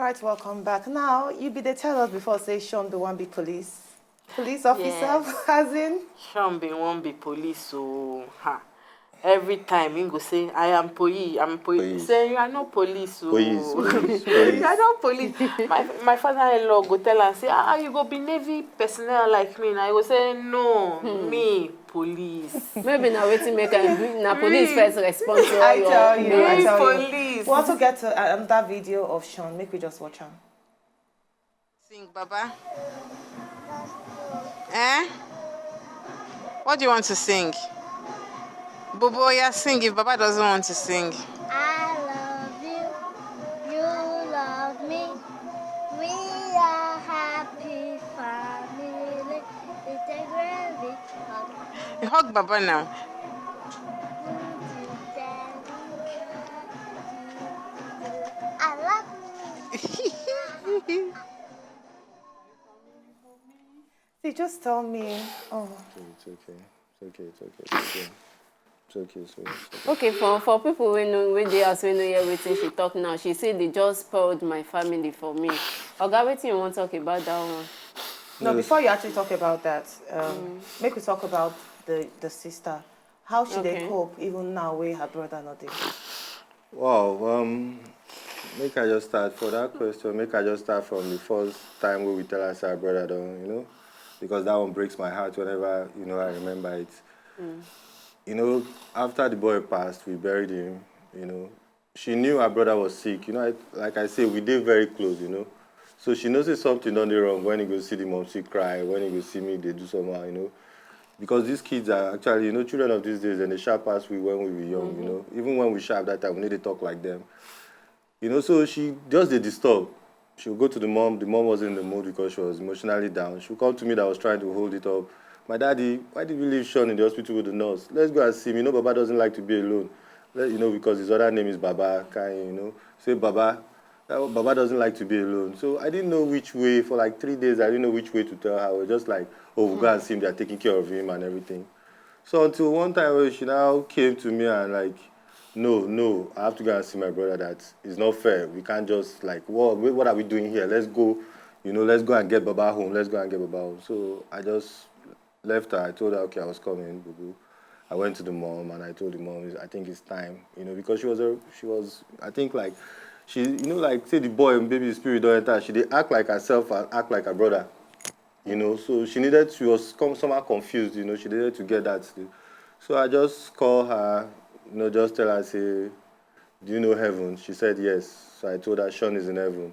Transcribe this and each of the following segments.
right, welcome back. Now, you be the tell us before say Shawn be one big police officer, Yes. as in? Shawn be one be police, so every time he go say, I am police, I'm police. Say, you are not police, so Police. you are not police. My father-in-law go tell her, say, you go be Navy personnel like me. And I go say, no, me, police. Maybe now wetin make na police first respond to all I tell you. Police. We also get to another video of Shawn. Make we just watch him. Sing, Baba. Eh? What do you want to sing? Bobo, yeah, sing if Baba doesn't want to sing. I love you, you love me. We are happy family. It's a great big hug. You hug Baba now. I love you. See, just tell me. Oh. It's okay. Okay, for people when they ask when they hear wetin she talk now, she said they just spoiled my family for me. Oga, wetin you want to talk about that one? No, before you actually talk about that, make we talk about the sister. How should they cope even now where her brother not there? Wow, make I just start for that question. Make I just start from the first time where we tell us our brother don't, because that one breaks my heart whenever, I remember it. After the boy passed, we buried him, She knew her brother was sick, like I say, we did very close, So she noticed something done wrong when he go see the mom, she cry, when he go see me, they do somehow, Because these kids are actually, children of these days, and they sharp as we when we were young, Even when we sharp that time, we need to talk like them. So she just did disturb. She'll go to the mom wasn't in the mood because she was emotionally down. She'll come to me that I was trying to hold it up. My daddy, why did we leave Shawn in the hospital with the nurse? Let's go and see him. Baba doesn't like to be alone. Because his other name is Baba, Say Baba. Baba doesn't like to be alone. So I didn't know which way, for like 3 days, I didn't know which way to tell her. I was just like, we'll go and see him, they're taking care of him and everything. So until one time where she now came to me and like, no, I have to go and see my brother. That is not fair. We can't just like, what are we doing here? Let's go, let's go and get Baba home. Let's go and get Baba home. So I just left her. I told her, okay, I was coming, boo-boo. I went to the mom and I told the mom, I think it's time, because she was, I think like, she, like say the boy and baby spirit don't enter. She did act like herself and act like her brother, So she was somehow confused, She needed to get that. So I just called her, just tell her, say, do you know heaven? She said yes. So I told her Shawn is in heaven.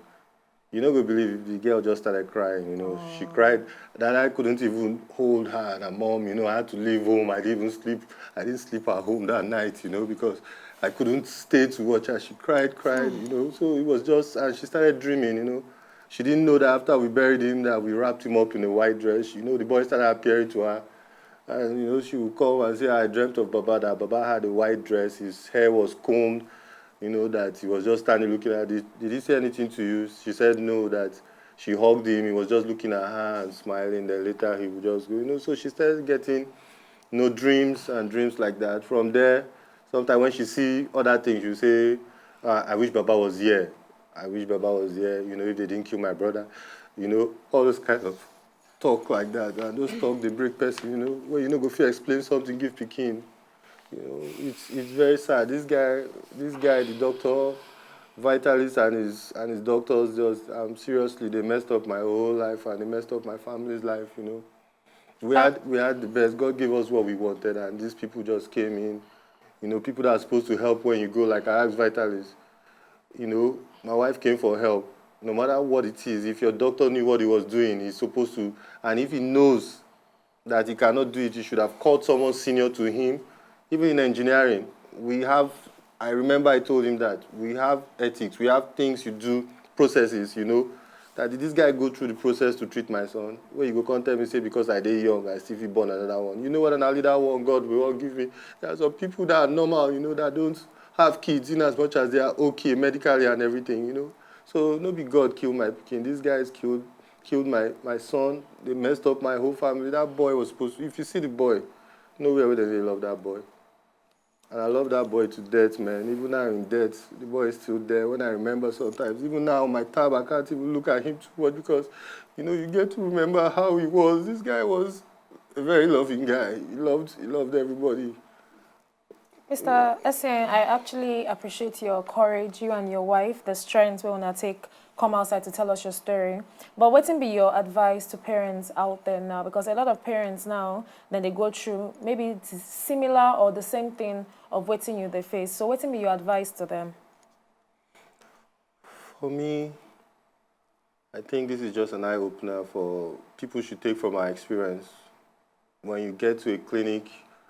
You go believe it, the girl just started crying, She cried that I couldn't even hold her and her mom, I had to leave home. I didn't sleep at home that night, because I couldn't stay to watch her. She cried, So it was just, and she started dreaming, She didn't know that after we buried him that we wrapped him up in a white dress. The boy started appearing to her. And, she would come and say, I dreamt of Baba, that Baba had a white dress, his hair was combed, that he was just standing looking at it. Did he say anything to you? She said no, that she hugged him, he was just looking at her and smiling, then later he would just go, So she started getting, dreams and dreams like that. From there, sometimes when she see other things, she say, I wish Baba was here. I wish Baba was here, if they didn't kill my brother. All those kinds of talk like that. And those talk, they break person, when go feel explain something, give pikin. It's very sad. This guy, the doctor, Vitalis and his doctors just, seriously, they messed up my whole life and they messed up my family's life, We had the best. God gave us what we wanted and these people just came in. People that are supposed to help when you go, like I asked Vitalis, my wife came for help. No matter what it is, if your doctor knew what he was doing, he's supposed to, and if he knows that he cannot do it, he should have called someone senior to him. Even in engineering, I remember I told him that we have ethics, we have things you do, processes, that did this guy go through the process to treat my son? Where you go come tell me, say, because I did young, I still born another one. You know what, and only that one God will all give me. There are some people that are normal, that don't have kids in as much as they are okay medically and everything, So no be God killed my pikin. These guys killed my son. They messed up my whole family. That boy was supposed to, if you see the boy, nowhere would they love that boy. And I love that boy to death, man. Even now in death, the boy is still there. When I remember sometimes, even now on my tab, I can't even look at him too much because, you know, you get to remember how he was. This guy was a very loving guy. He loved everybody. Mr. Essien, I actually appreciate your courage, you and your wife, the strength we want to take, come outside to tell us your story. But what would be your advice to parents out there now? Because a lot of parents now, then they go through, maybe it's similar or the same thing of waiting you they face. So what would be your advice to them? For me, I think this is just an eye-opener for people should take from our experience. When you get to a clinic,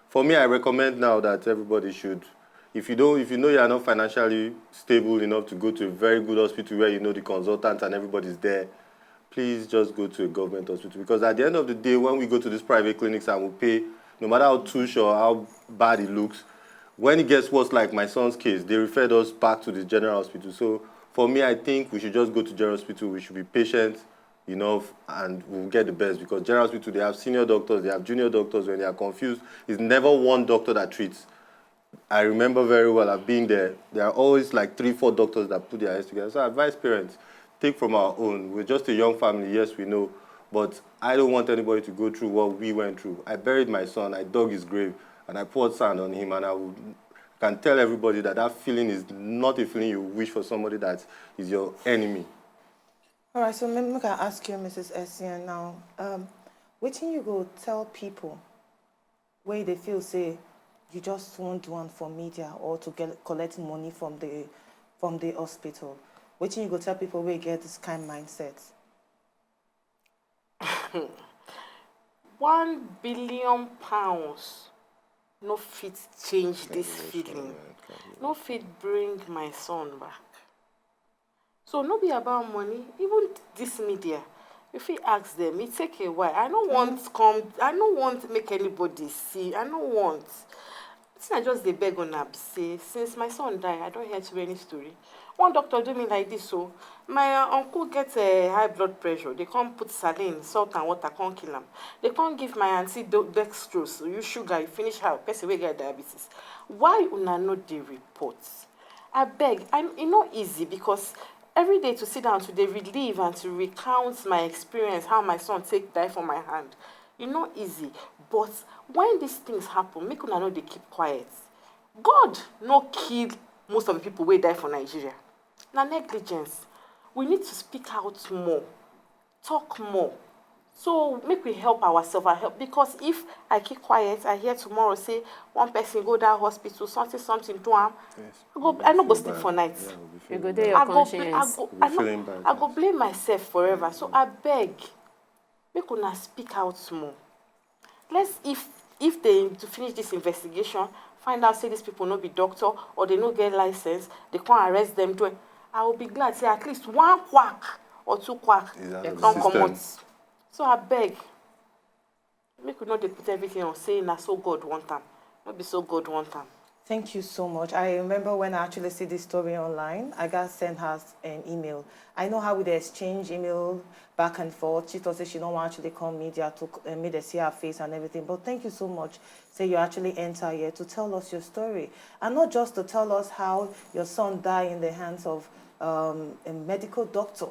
for me, I recommend now that everybody should, if you know you are not financially stable enough to go to a very good hospital where you know the consultants and everybody's there, please just go to a government hospital. Because at the end of the day, when we go to these private clinics and we pay, no matter how touche or how bad it looks, when it gets worse, like my son's case, they referred us back to the general hospital. So for me, I think we should just go to general hospital. We should be patient enough and we'll get the best, because general hospital, they have senior doctors, they have junior doctors. When they are confused, it's never one doctor that treats. I remember very well, I've been there. There are always like 3-4 doctors that put their heads together. So I advise parents, take from our own. We're just a young family, yes, we know, but I don't want anybody to go through what we went through. I buried my son, I dug his grave, and I poured sand on him, and I can tell everybody that that feeling is not a feeling you wish for somebody that is your enemy. All right, so maybe I can ask you, Mrs. Essien, now, what can you go tell people where they feel, say, you just want one for media or to collect money from the hospital? What can you go tell people where you get this kind of mindset? £1 billion no fit change this feeling. No fit bring my son back. So no be about money. Even this media, if you ask them, it take a while. I don't want make anybody see. I don't want. I just dey beg on ab say since my son died, I don't hear too many story. One doctor do me like this, so my uncle gets a high blood pressure. They can't put saline, salt and water, can't kill him. They can't give my auntie dextrose, you sugar, you finish her, person will get diabetes. Why una no dey report? I beg, it's not easy because every day to sit down to relive and to recount my experience, how my son die from my hand, it's not easy. But when these things happen, make una know they keep quiet. God no kill most of the people who die for Nigeria. Now negligence. We need to speak out more, talk more. So make we help ourselves and help, because if I keep quiet, I hear tomorrow say one person go that hospital, something to him. Yes. I no go sleep for nights. Yeah, you go there your conscience. I go blame myself forever. So I beg, make una speak out more. Let's if they to finish this investigation, find out say these people no be doctor or they no get license, they can't arrest them. I will be glad say at least one quack or two quack they can't come out. So I beg, make we not dey put everything on saying na so God want them. Not be so God want them. Thank you so much. I remember when I actually see this story online, I got sent her an email. I know how we exchange email back and forth. She thought she don't want to actually come media to me to see her face and everything. But thank you so much. Say you actually enter here to tell us your story. And not just to tell us how your son died in the hands of a medical doctor,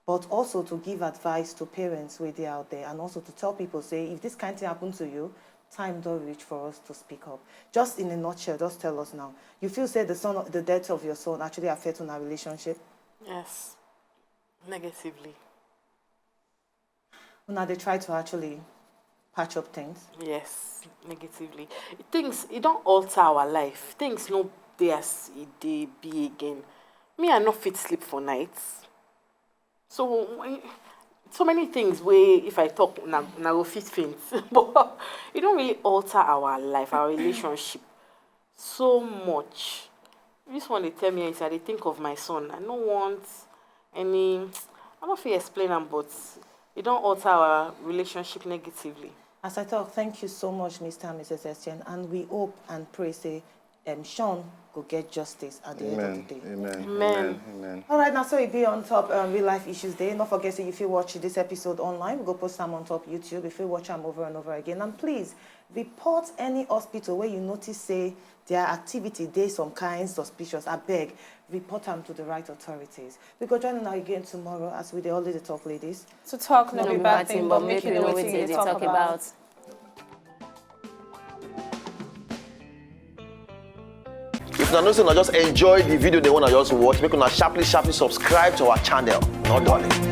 but also to give advice to parents where they're out there, and also to tell people, say, if this kind of thing happened to you, time don't reach for us to speak up. Just in a nutshell, just tell us now. You feel, say, the death of your son actually affect on our relationship? Yes, negatively. Now they try to actually patch up things? Yes, negatively. Things, it don't alter our life. Things no they as they be again. Me, I not fit sleep for nights. So many things where if I talk, now go fit things. But it don't really alter our life, our relationship so much. This one they tell me is that they think of my son. I don't want any, I don't feel explain them, but it don't alter our relationship negatively. As I talk, thank you so much, Mr. and Mrs. Essien, and we hope and pray, say, Shawn go get justice at the end of the day. Amen. All right, now so it be on top Real Life Issues Day. Not forget, so if you watch this episode online, we go post them on top YouTube. If you watch them over and over again, and please report any hospital where you notice say their activity they some kind suspicious. I beg, report them to the right authorities. We go join now again tomorrow as we always talk, ladies. To talk no be bad thing, but make you know what they talk about. If you know, just enjoy the video they want to just watch, make una sharply subscribe to our channel. No darling.